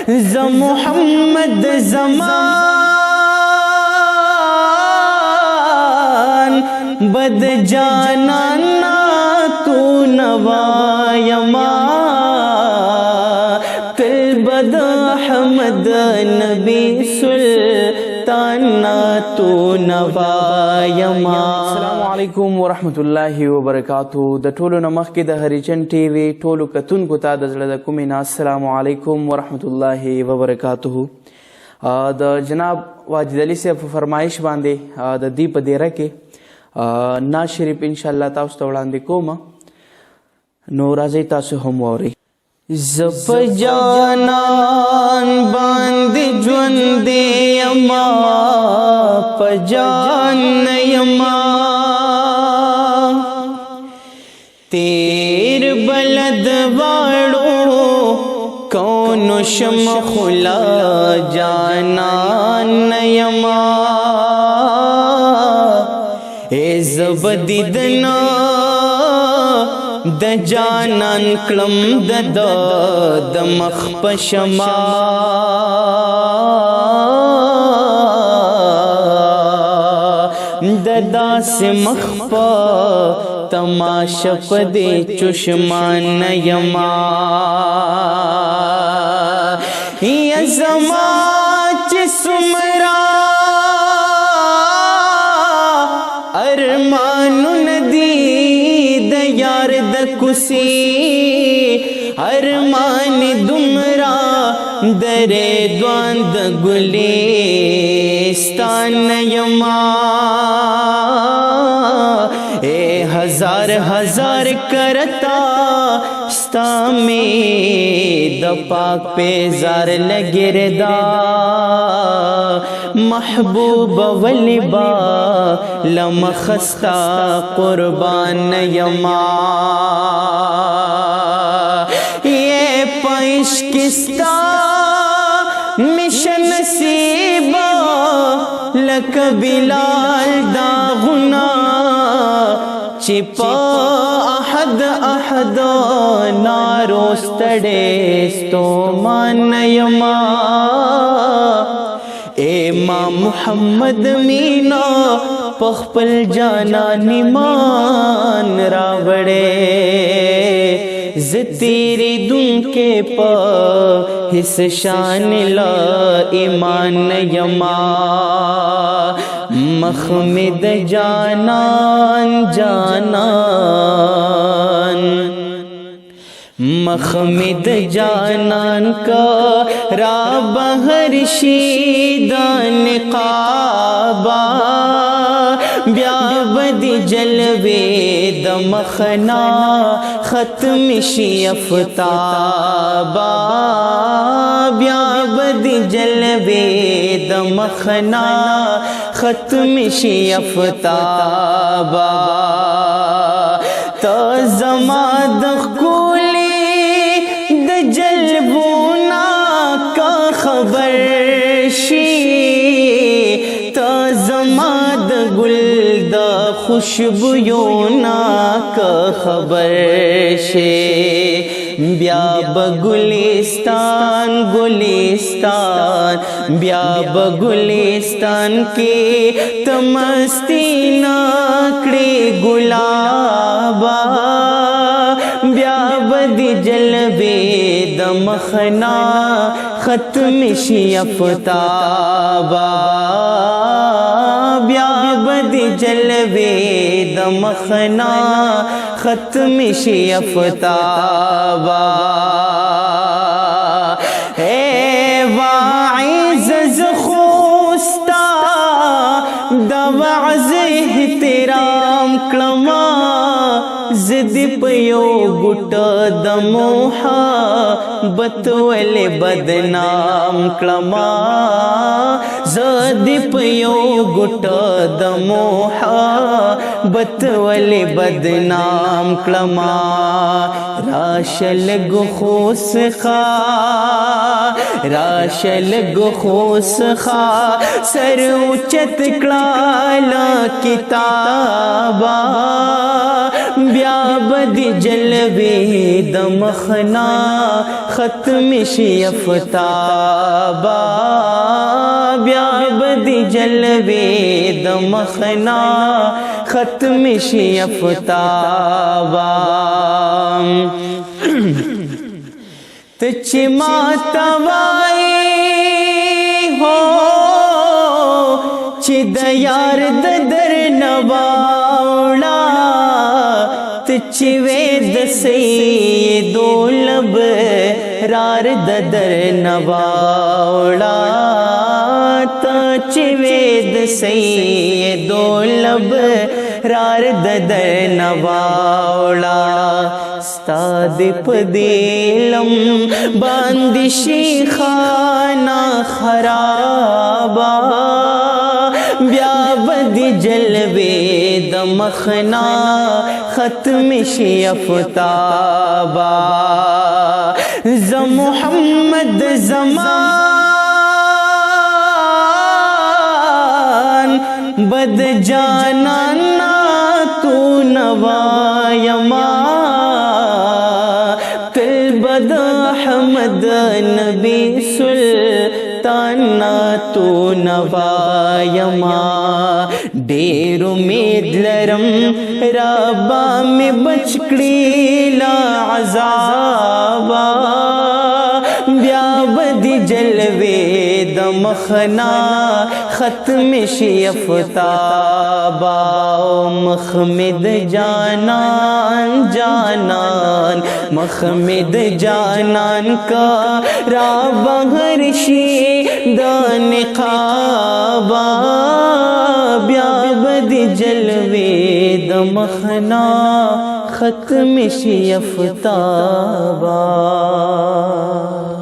ز محمد زمان بد جانانا تو نوایما تل بد احمد نبی سلطانا تو نوایما. السلام علیکم ورحمت الله وبرکاتہ. د ټولو نه مخکې د هریچن ټي وي ټولو کتونکو ته د زړه د کومې نه السلام علیکم ورحمت الله وبرکاتہ. د جناب واجد علي صاحب په فرمایش باندې د دې په دیره کې نعت شریف انشاءالله تاسو ته وړاندې کوم، نو راځئ تاسو هم واورئ. زه په جانان باندې ژوندی یما په جان یما تیر بلد واړو کون شم خلا جانان یما ای زبدیدنا د جانان کلم د مخ په شما د داس مخ په تماشا په دې چشمان یما یا زما چې سمرا ارمانو ندی د یار د کوسی ارمان دمرا درې دوان د ګلستان یما اے ہزار ہزار کرتا ستا میں د پاک پیزار لگردا محبوب ولبا لمخستا قربان یما یہ پیش کستا مشن نصیبا لک بلال دا غنا چپا احد احد ناروستڑے ستو مان یما اے ماں محمد مینا پخپل جانا نمان راوڑے زتیری دن کے پا حس شان لا ایمان یما مخمد جانان جانان مخمد جانان کا راب ہر شیدان نقابا بیا بدی جلوے دمخنا ختم شی افتابا بیا بدی جلوے دمخنا ختم شی افتابا تا زمان دخولی د جلبونا کا خبر شی تا زمان د گل د خوشبویونا کا خبر شی بیا بگلستان گلستان بیا بگلستان کے تمستی ناکڑی گلابا بیا بدی جلوے دمخنا ختم شی افتابا بیا بدی جلوے دمخنا ختم شی افتابا اے واعظ زخوستا دا وعظ احترام کلما زد پیو گٹا دموحا بتول بدنام کلما زد پیو گٹا دموحا بتول بدنام کلما راشل گخوس خا राशल गो खोस खा सर उचत कलाला किताबा ब्याबदी जलवे दमखना खत्म शियफ्ताबा ब्याबदी जलवे दमखना खत्म शियफ्ताबा तुझ मातवाई हो चिद यार दर नवाड़ा तुझ वेद से दो लब रार दर नवाड़ा तुझ वेद से दो लब रार दर नवाड़ा स्ताद पदेलम बांदिशी खाना खराबा ब्याबदी जलवे दमखना खत्म शियफ्ताबा ज़ मुहम्मद ज़मान बद जाना ना तू नवायमा बद अहमद नबी सुल्ताना तू नवायमा डेर उम्मीद लरम रबा में बचकड़ीला अज़ाबा ब्याबदी जलवे दमखना खत्म शियफ्ताबा मखमिद जानान जानान मखमिद जानान का राबा हर्षी दान खाबा ब्याबदी जलवे दमखना खत्म शियफ्ताबा।